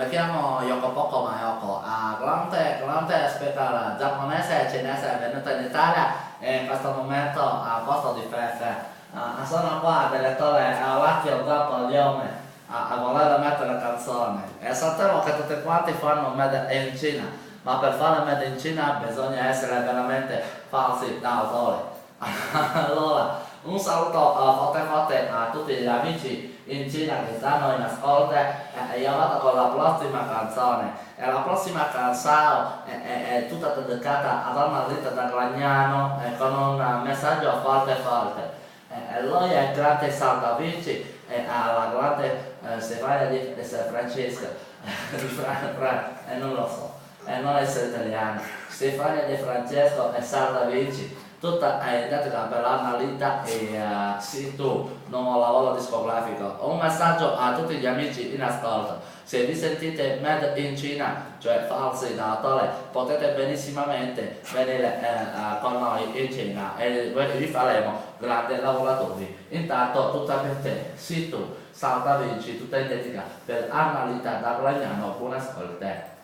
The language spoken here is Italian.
chiamo Yoko Poco Mayoko, grande spettacolo giapponese e cinese venuto in Italia e in questo momento a posto di feste. Sono qua direttore Lacchio dopo gli uomini a voler mettere canzoni e sapevo che tutti quanti fanno made in Cina, ma per fare made in Cina bisogna essere veramente falsi da autore. Allora, un saluto forte a tutti gli amici in Cina che stanno in ascolto e io vado con la prossima canzone e la prossima canzone è tutta dedicata a Donna Rita da Gragnano con un messaggio forte e lui è il grande Saldavici e alla grande Stefania di Francesca e non lo so e non essere italiano Stefania di Francesco e Saldavici tutta è identica per Anna Rita e sì tu, nuovo lavoro discografico. Un messaggio a tutti gli amici in ascolto. Se vi sentite made in Cina, cioè falsi da autore, potete benissimamente venire con noi in Cina e vi faremo grandi lavoratori. Intanto tutta per te, sì tu, Salta Vinci, tutta identica per Anna Rita da Gragnano, buon ascolto.